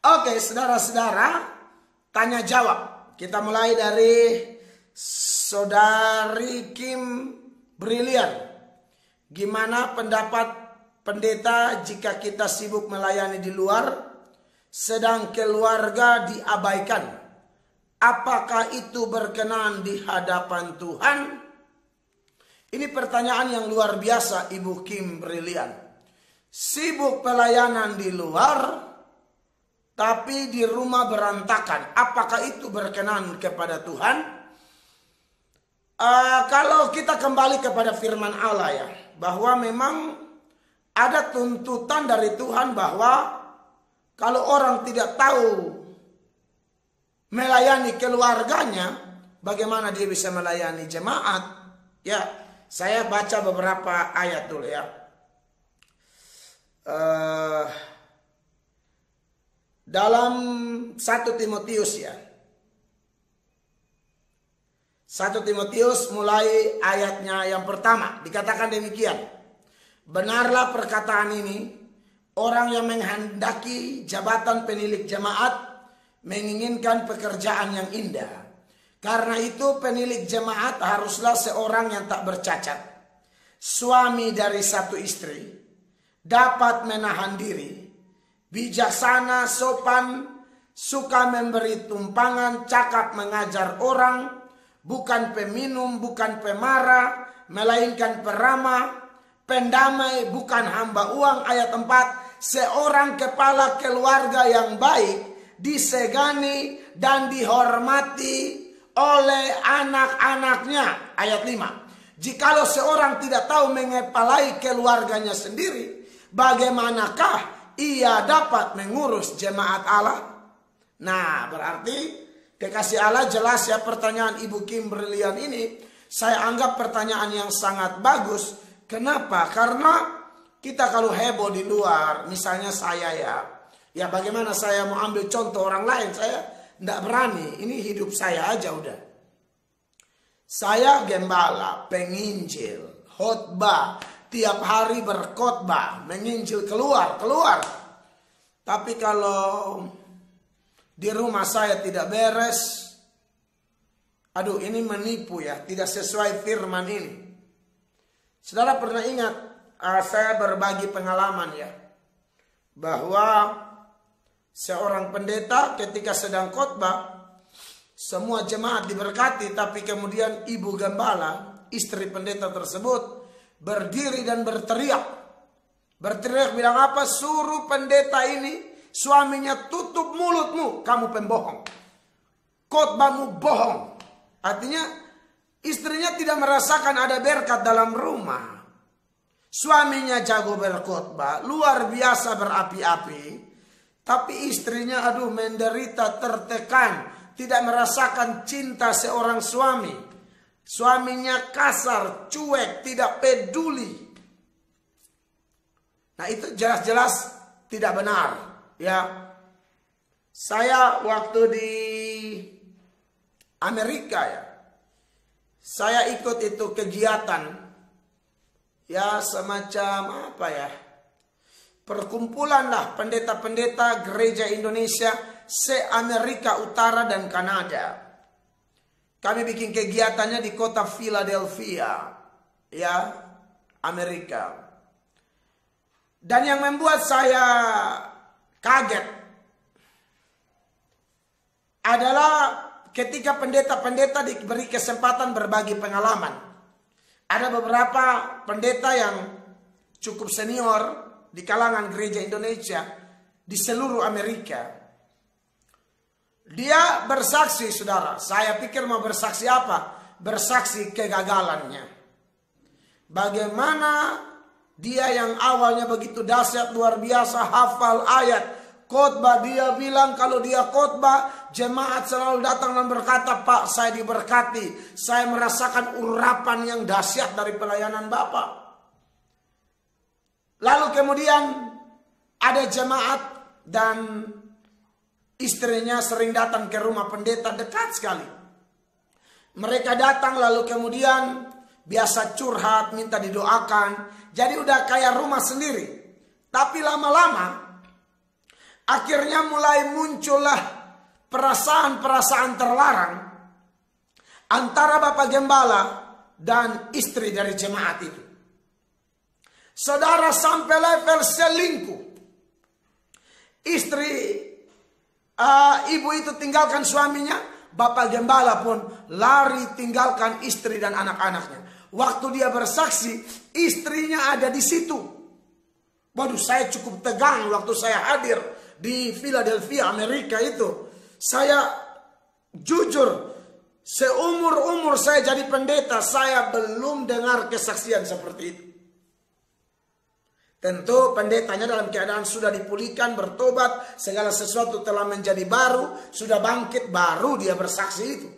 Oke, saudara-saudara, tanya jawab. Kita mulai dari Saudari Kim Brilian. Gimana pendapat pendeta jika kita sibuk melayani di luar, sedang keluarga diabaikan? Apakah itu berkenan di hadapan Tuhan? Ini pertanyaan yang luar biasa, Ibu Kim Brilian. Sibuk pelayanan di luar, tapi di rumah berantakan. Apakah itu berkenan kepada Tuhan? Kalau kita kembali kepada firman Allah ya, bahwa memang ada tuntutan dari Tuhan bahwa kalau orang tidak tahu melayani keluarganya, bagaimana dia bisa melayani jemaat? Ya, saya baca beberapa ayat dulu ya. Dalam 1 Timotius ya. 1 Timotius mulai ayatnya yang pertama. Dikatakan demikian. Benarlah perkataan ini. Orang yang menghendaki jabatan penilik jemaat menginginkan pekerjaan yang indah. Karena itu penilik jemaat haruslah seorang yang tak bercacat. Suami dari satu istri. Dapat menahan diri. Bijaksana, sopan, suka memberi tumpangan, cakap mengajar orang, bukan peminum, bukan pemarah, melainkan peramah, pendamai, bukan hamba uang. Ayat 4, seorang kepala keluarga yang baik, disegani dan dihormati oleh anak-anaknya. Ayat 5, jikalau seorang tidak tahu mengepalai keluarganya sendiri, bagaimanakah ia dapat mengurus jemaat Allah? Nah, berarti kekasih Allah jelas ya, pertanyaan Ibu Kim Brilian ini saya anggap pertanyaan yang sangat bagus. Kenapa? Karena kita kalau heboh di luar, misalnya saya ya bagaimana saya mau ambil contoh orang lain, saya tidak berani. Ini hidup saya aja udah. Saya gembala, penginjil, khotbah, tiap hari berkhotbah, menginjil keluar. Tapi kalau di rumah saya tidak beres, aduh ini menipu ya, tidak sesuai firman ini. Saudara pernah ingat, saya berbagi pengalaman ya, bahwa seorang pendeta ketika sedang khotbah, semua jemaat diberkati, tapi kemudian ibu gembala, istri pendeta tersebut, berdiri dan berteriak. Berteriak bilang apa? Suruh pendeta ini, suaminya, tutup mulutmu, kamu pembohong. Khotbahmu bohong. Artinya istrinya tidak merasakan ada berkat dalam rumah. Suaminya jago berkhotbah, luar biasa berapi-api, tapi istrinya aduh menderita, tertekan, tidak merasakan cinta seorang suami. Suaminya kasar, cuek, tidak peduli. Nah itu jelas-jelas tidak benar ya. Saya waktu di Amerika ya, saya ikut itu kegiatan ya, semacam apa ya, perkumpulan lah pendeta-pendeta gereja Indonesia se-Amerika Utara dan Kanada. Kami bikin kegiatannya di kota Philadelphia ya, Amerika. Dan yang membuat saya kaget adalah ketika pendeta-pendeta diberi kesempatan berbagi pengalaman. Ada beberapa pendeta yang cukup senior di kalangan gereja Indonesia di seluruh Amerika. Dia bersaksi, saudara. Saya pikir mau bersaksi apa? Bersaksi kegagalannya. Bagaimana dia yang awalnya begitu dahsyat, luar biasa, hafal ayat, khotbah, dia bilang kalau dia khotbah, jemaat selalu datang dan berkata, Pak, saya diberkati, saya merasakan urapan yang dahsyat dari pelayanan Bapak. Lalu kemudian ada jemaat dan istrinya sering datang ke rumah pendeta, dekat sekali. Mereka datang lalu kemudian biasa curhat, minta didoakan. Jadi udah kayak rumah sendiri. Tapi lama-lama Akhirnya mulai muncullah perasaan-perasaan terlarang antara Bapak Gembala dan istri dari jemaat itu. Saudara, sampai level selingkuh. Istri ibu itu tinggalkan suaminya, Bapak Gembala pun lari tinggalkan istri dan anak-anaknya. Waktu dia bersaksi, istrinya ada di situ. Waduh, saya cukup tegang waktu saya hadir di Philadelphia, Amerika itu. Saya jujur, seumur-umur saya jadi pendeta, saya belum dengar kesaksian seperti itu. Tentu pendetanya dalam keadaan sudah dipulihkan, bertobat, segala sesuatu telah menjadi baru, sudah bangkit, baru dia bersaksi itu.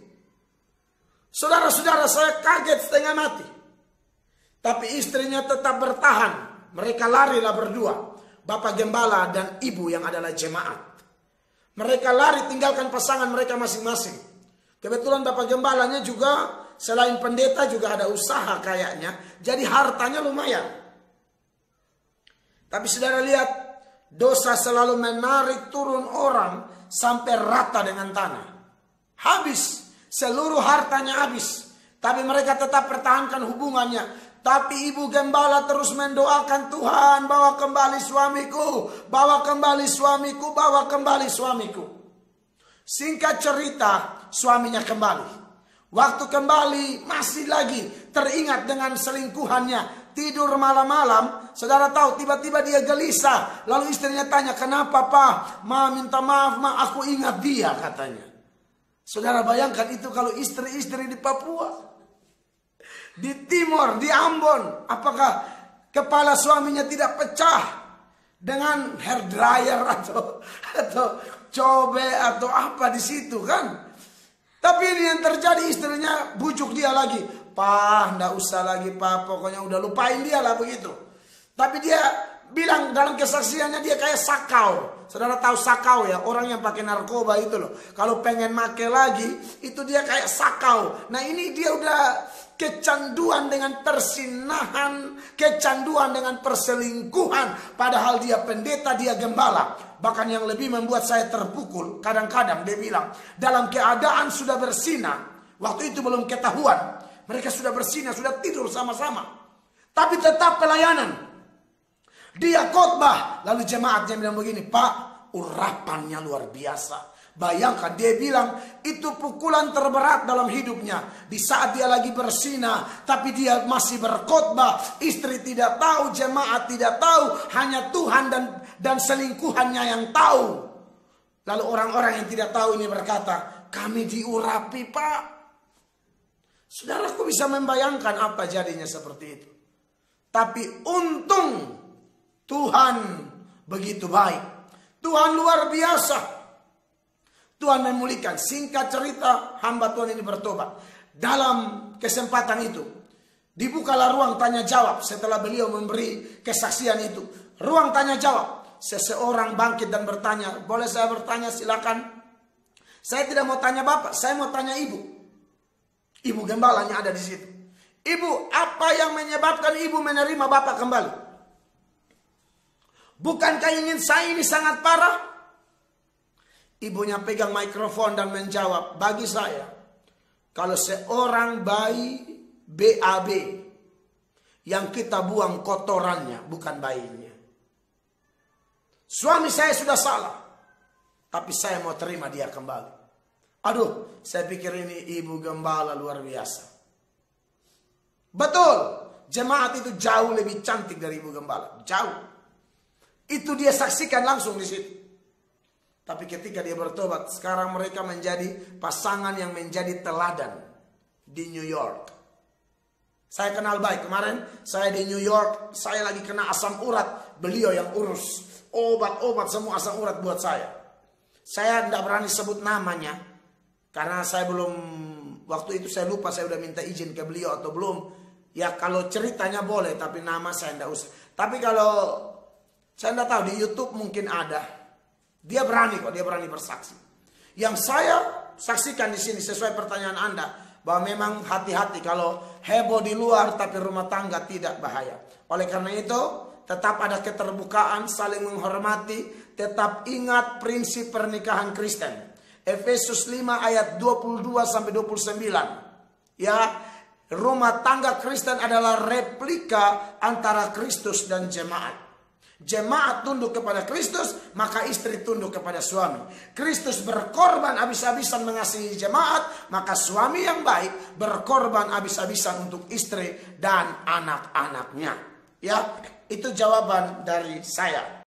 Saudara-saudara, saya kaget setengah mati. Tapi istrinya tetap bertahan. Mereka larilah berdua, Bapak Gembala dan ibu yang adalah jemaat. Mereka lari tinggalkan pasangan mereka masing-masing. Kebetulan Bapak Gembalanya juga selain pendeta juga ada usaha kayaknya, jadi hartanya lumayan. Tapi saudara lihat, dosa selalu menarik turun orang sampai rata dengan tanah. Habis, seluruh hartanya habis. Tapi mereka tetap pertahankan hubungannya. Tapi ibu Gembala terus mendoakan, Tuhan bawa kembali suamiku, bawa kembali suamiku, bawa kembali suamiku. Singkat cerita, suaminya kembali. Waktu kembali masih lagi teringat dengan selingkuhannya. Tidur malam-malam, saudara tahu tiba-tiba dia gelisah. Lalu istrinya tanya, kenapa Pak? Ma minta maaf, ma aku ingat dia katanya. Saudara bayangkan itu kalau istri-istri di Papua, di Timor, di Ambon, apakah kepala suaminya tidak pecah dengan hair dryer atau cobe atau apa di situ kan? Tapi ini yang terjadi, istrinya bujuk dia lagi. Pak, ndak usah lagi Pak, pokoknya udah lupain dia lah begitu. Tapi dia bilang dalam kesaksiannya dia kayak sakau. Saudara tahu sakau ya, orang yang pakai narkoba itu loh. Kalau pengen make lagi, itu dia kayak sakau. Nah ini dia udah kecanduan dengan persinahan, kecanduan dengan perselingkuhan. Padahal dia pendeta, dia gembala. Bahkan yang lebih membuat saya terpukul, kadang-kadang dia bilang, dalam keadaan sudah bersinah, waktu itu belum ketahuan. Mereka sudah bersinah, sudah tidur sama-sama. Tapi tetap pelayanan. Dia khotbah. Lalu jemaatnya bilang begini, Pak, urapannya luar biasa. Bayangkan, dia bilang itu pukulan terberat dalam hidupnya. Di saat dia lagi bersinah, tapi dia masih berkhotbah. Istri tidak tahu, jemaat tidak tahu. Hanya Tuhan dan selingkuhannya yang tahu. Lalu orang-orang yang tidak tahu ini berkata, kami diurapi Pak. Saudaraku bisa membayangkan apa jadinya seperti itu. Tapi untung Tuhan begitu baik. Tuhan luar biasa. Tuhan memulihkan. Singkat cerita, hamba Tuhan ini bertobat. Dalam kesempatan itu, dibukalah ruang tanya jawab setelah beliau memberi kesaksian itu. Ruang tanya jawab. Seseorang bangkit dan bertanya, boleh saya bertanya silakan. Saya tidak mau tanya Bapak, saya mau tanya Ibu. Ibu gembalanya ada di situ. Ibu, apa yang menyebabkan ibu menerima Bapak kembali? Bukankah ingin saya ini sangat parah? Ibunya pegang mikrofon dan menjawab, bagi saya, kalau seorang bayi BAB yang kita buang kotorannya, bukan bayinya. Suami saya sudah salah, tapi saya mau terima dia kembali. Aduh, saya pikir ini ibu gembala luar biasa. Betul, jemaat itu jauh lebih cantik dari ibu gembala. Jauh. Itu dia saksikan langsung di situ. Tapi ketika dia bertobat, sekarang mereka menjadi pasangan yang menjadi teladan di New York. Saya kenal baik. Kemarin saya di New York, saya lagi kena asam urat. Beliau yang urus obat-obat semua asam urat buat saya. Saya tidak berani sebut namanya. Karena saya belum, waktu itu saya lupa saya udah minta izin ke beliau atau belum. Ya kalau ceritanya boleh, tapi nama saya tidak usah. Tapi kalau saya tidak tahu, di YouTube mungkin ada. Dia berani kok, dia berani bersaksi. Yang saya saksikan di sini sesuai pertanyaan Anda, bahwa memang hati-hati kalau heboh di luar tapi rumah tangga tidak bahaya. Oleh karena itu, tetap ada keterbukaan, saling menghormati, tetap ingat prinsip pernikahan Kristen. Efesus 5 ayat 22 sampai 29. Ya, rumah tangga Kristen adalah replika antara Kristus dan jemaat. Jemaat tunduk kepada Kristus, maka istri tunduk kepada suami. Kristus berkorban habis-habisan mengasihi jemaat, maka suami yang baik berkorban habis-habisan untuk istri dan anak-anaknya. Ya, itu jawaban dari saya.